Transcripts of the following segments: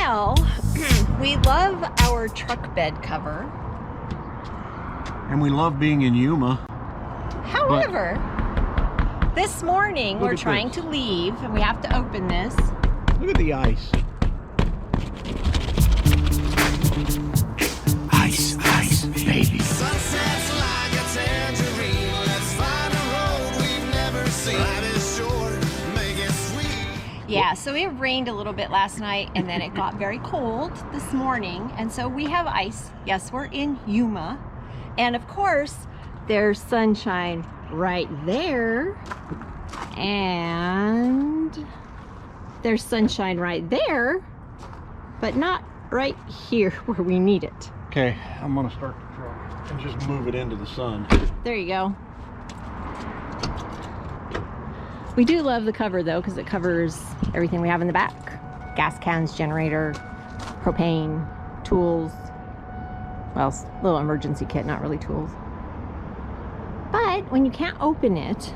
Well, we love our truck bed cover. And we love being in Yuma. However, this morning we're trying to leave and we have to open this. Look at the ice. Ice, baby. Sunsets like a tangerine. Let's find a road we've never seen. Life is short, make it sweet. Yeah, so it rained a little bit last night and then it got very cold this morning. And so we have ice. Yes, we're in Yuma. And of course, there's sunshine right there. And there's sunshine right there, but not right here where we need it. Okay, I'm gonna start the truck and just move it into the sun. There you go. We do love the cover though, because it covers everything we have in the back. Gas cans, generator, propane, tools. Well, little emergency kit, not really tools. But when you can't open it,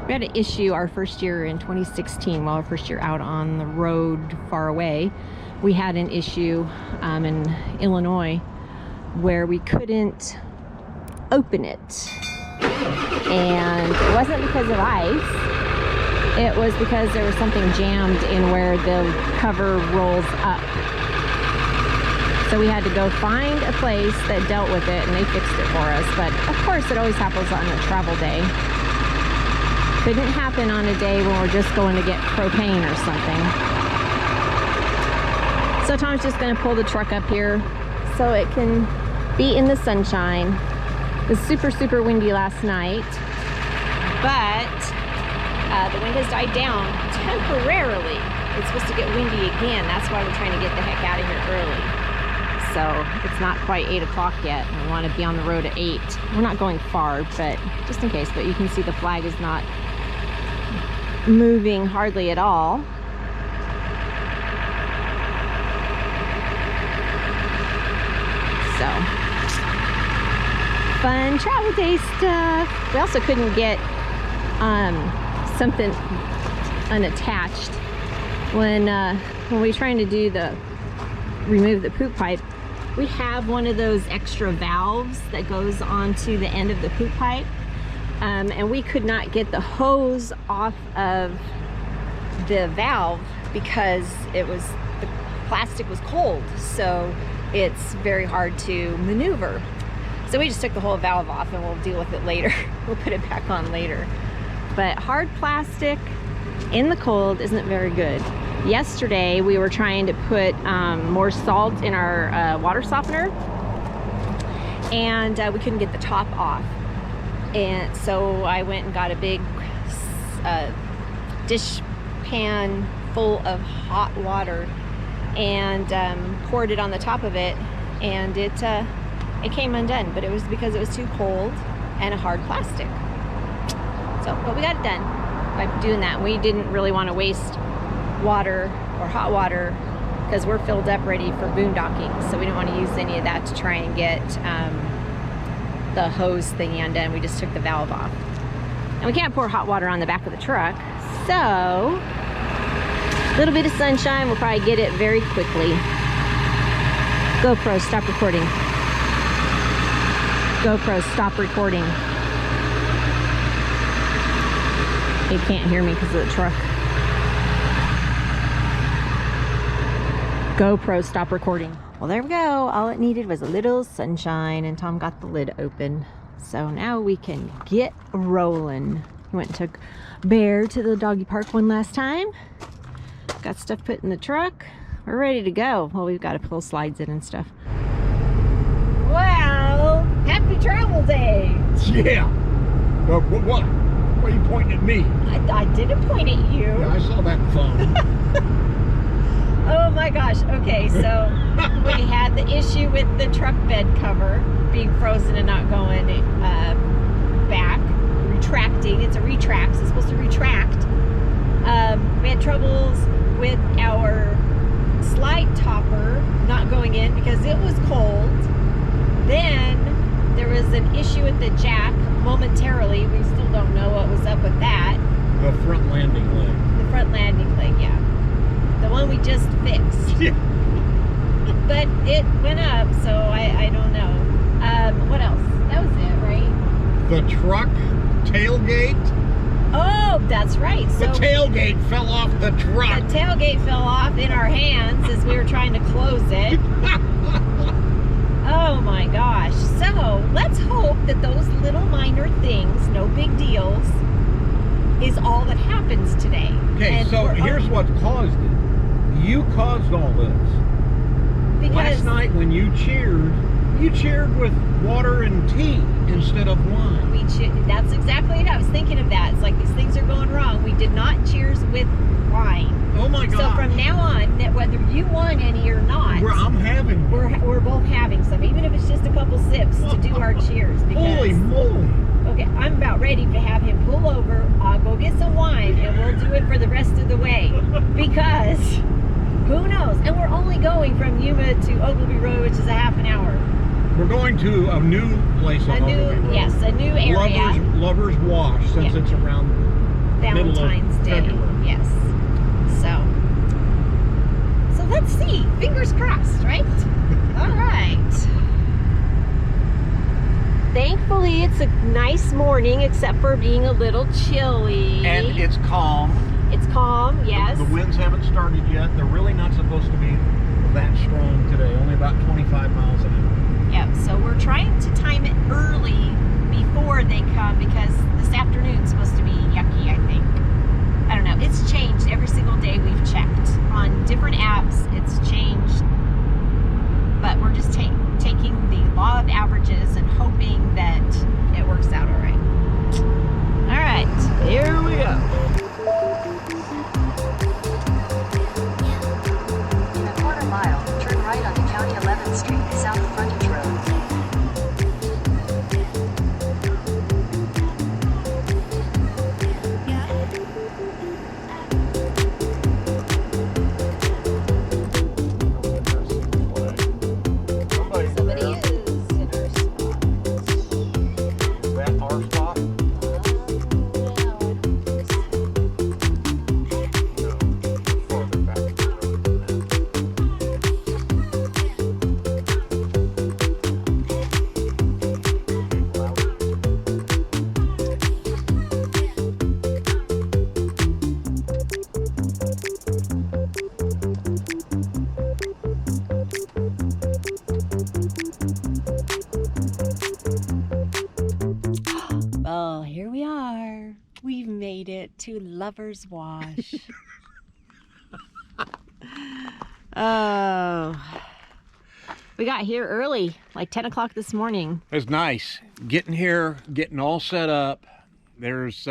we had an issue our first year in 2016, while our first year out on the road far away. We had an issue in Illinois where we couldn't open it. And it wasn't because of ice. It was because there was something jammed in where the cover rolls up. So we had to go find a place that dealt with it and they fixed it for us. But of course it always happens on a travel day. Couldn't happen on a day when we're just going to get propane or something. So Tom's just going to pull the truck up here so it can be in the sunshine. It was super, super windy last night, but the wind has died down temporarily. It's supposed to get windy again. That's why we're trying to get the heck out of here early. So it's not quite 8 o'clock yet. We want to be on the road at 8. We're not going far, but just in case. But you can see the flag is not moving hardly at all. So, fun travel day stuff. We also couldn't get something unattached when we were trying to do remove the poop pipe. We have one of those extra valves that goes onto the end of the poop pipe. And we could not get the hose off of the valve because the plastic was cold, so it's very hard to maneuver. So we just took the whole valve off and we'll deal with it later. We'll put it back on later. But hard plastic in the cold isn't very good. Yesterday we were trying to put more salt in our water softener, and we couldn't get the top off. And so I went and got a big dish pan full of hot water and poured it on the top of it, and it came undone. But it was because it was too cold and a hard plastic. So, but we got it done by doing that. We didn't really want to waste water or hot water because we're filled up ready for boondocking. So we didn't want to use any of that to try and get the hose thingy undone. We just took the valve off. And we can't pour hot water on the back of the truck. So, a little bit of sunshine, we'll probably get it very quickly. GoPro, stop recording. GoPro, stop recording. You can't hear me because of the truck. GoPro, stop recording. Well, there we go. All it needed was a little sunshine, and Tom got the lid open. So now we can get rolling. We went and took Bear to the doggy park one last time. Got stuff put in the truck. We're ready to go. Well, we've got to pull slides in and stuff. Well, happy travel day. Yeah. What? Why are you pointing at me? I didn't point at you. Yeah, I saw that phone. Oh my gosh. Okay, so we had the issue with the truck bed cover being frozen and not going back, retracting. It's a retract, so it's supposed to retract. We had troubles with our slide topper not going in because it was cold. Then there was an issue with the jack momentarily. We still don't know what was up with that. The front landing leg. The front landing leg, yeah. The one we we just fixed. Yeah. But it went up, so I don't know. What else? That was it, right? The truck tailgate. Oh, that's right. The So tailgate fell off the truck. the tailgate fell off in our hands as we were trying to close it. Oh my gosh. So let's hope that those little minor things, no big deals, is all that happens today. Okay, And so we're here's on- what caused it. You caused all this. because Last night when you cheered with water and tea instead of wine. that's exactly it. I was thinking of that. It's like these things are going wrong. We did not cheers with wine. Oh my God. So from now on, whether you want any or not, I'm having. we're both having some, even if it's just a couple sips to do our cheers. Because, Holy moly. okay, I'm about ready to have him pull over. I'll go get some wine and we'll do it for the rest of the way. Because who knows? And we're only going from Yuma to Ogilvy Road, which is a half an hour. We're going to a new place on Ogilvy Road. Yes, a new area. Lovers Wash, since Yeah. it's around Valentine's Day. February. Yes. So let's see. Fingers crossed, right? All right. Thankfully, it's a nice morning, except for being a little chilly. And it's calm. It's calm, yes. The winds haven't started yet. They're really not supposed to be that strong today. Only about 25 miles an hour. Yep, so we're trying to time it early before they come because this afternoon's supposed to be yucky, I think. I don't know. It's changed every single day we've checked. On different apps, it's changed. But we're just taking the law of averages and hoping that it works out all right. All right, here we go. In a quarter mile, turn right onto County 11th Street, South Frontage Road. Somebody is in our spot. Is that our spot? No, farther back in the road than Well, here we are. We've made it to Lover's Wash. Oh. We got here early, like 10 o'clock this morning. It was nice. Getting here, getting all set up. There's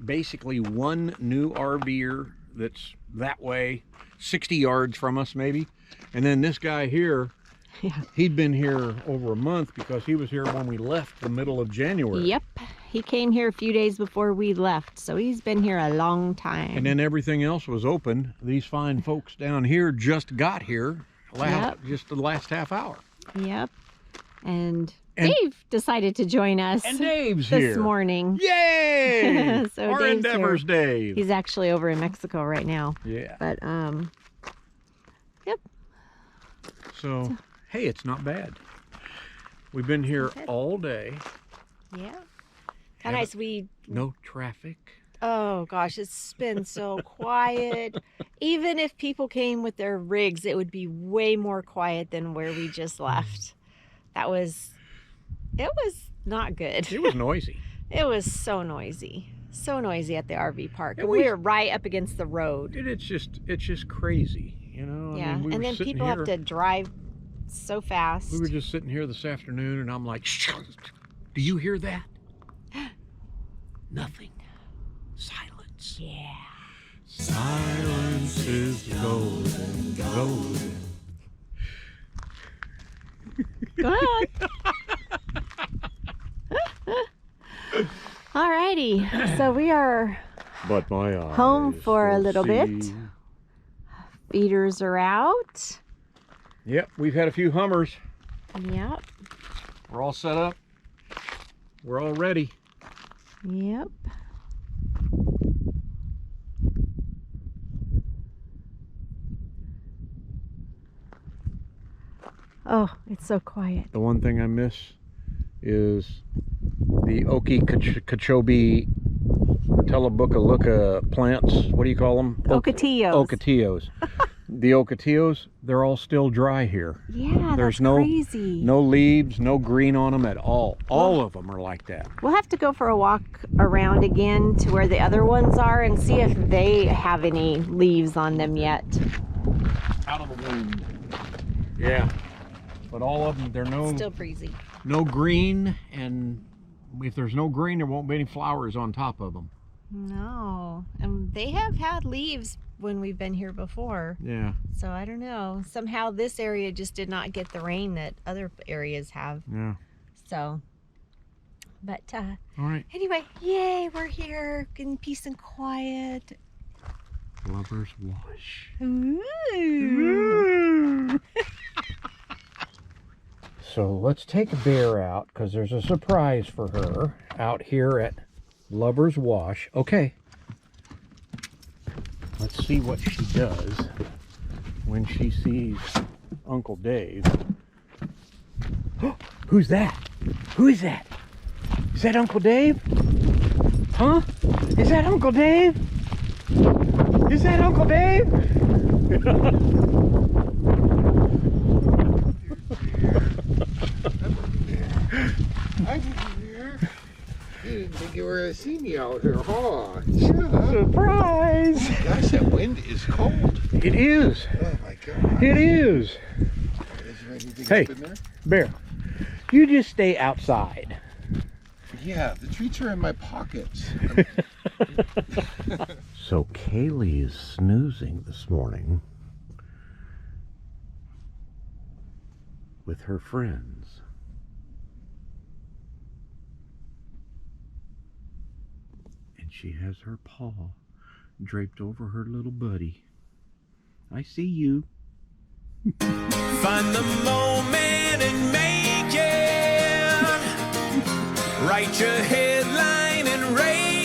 basically one new RVer that's that way, 60 yards from us maybe. And then this guy here, Yeah. he'd been here over a month because he was here when we left the middle of January. Yep. He came here a few days before we left, so he's been here a long time. And then everything else was open. These fine folks down here just got here just the last half hour. Yep. And And- Dave decided to join us And Dave's this here. morning. Yay! So Our Dave's endeavors, here. Dave. He's actually over in Mexico right now. Yeah. But yep. So, hey, it's not bad. We've been here all day. Yeah. How nice. No traffic. Oh gosh, it's been so quiet. Even if people came with their rigs, it would be way more quiet than where we just left. It was not good. It was noisy. It was so noisy. So noisy at the RV park. And And we were right up against the road. It's just crazy, you know. Yeah. I mean, we And were then sitting people have here- to drive so fast. We were just sitting here this afternoon, and I'm like, "Shh, do you hear that? Nothing. Silence. Yeah. Silence is golden, golden. Go ahead. Alrighty. So we are But my eyes home for a will little bit. see. Feeders are out. Yep, we've had a few Hummers. Yep. We're all set up. We're all ready. Yep. Oh, it's so quiet. The one thing I miss is the Okeechobee Telebuckalooka plants. What do you call them? Ocotillos. Ocotillos. The Ocotillos, they're all still dry here. Yeah, There's that's crazy. no leaves, no green on them at all. All of them are like that. We'll have to go for a walk around again to where the other ones are and see if they have any leaves on them yet. Out of the wind. Yeah. But all of them, they're Still breezy. no green, and if there's no green, there won't be any flowers on top of them. No, and they have had leaves when we've been here before. Yeah. So I don't know. Somehow this area just did not get the rain that other areas have. Yeah. So, but All right. anyway, yay, we're here in peace and quiet. Lover's Wash. Ooh. So let's take Bear out because there's a surprise for her out here at Lover's Wash. Okay. Let's see what she does when she sees Uncle Dave. Who's that? Who is that? Is that Uncle Dave? Huh? Is that Uncle Dave? Is that Uncle Dave? I'm here. You didn't think you were going to see me out here, huh? Yeah. Surprise! Gosh, that wind is cold. It is. Oh my God. It is. Is there anything Hey. up in there? Bear, you just stay outside. Yeah, the treats are in my pockets. So Kaylee is snoozing this morning with her friends. And she has her paw draped over her little buddy. I see you. Find the moment and make it. Write your headline and rate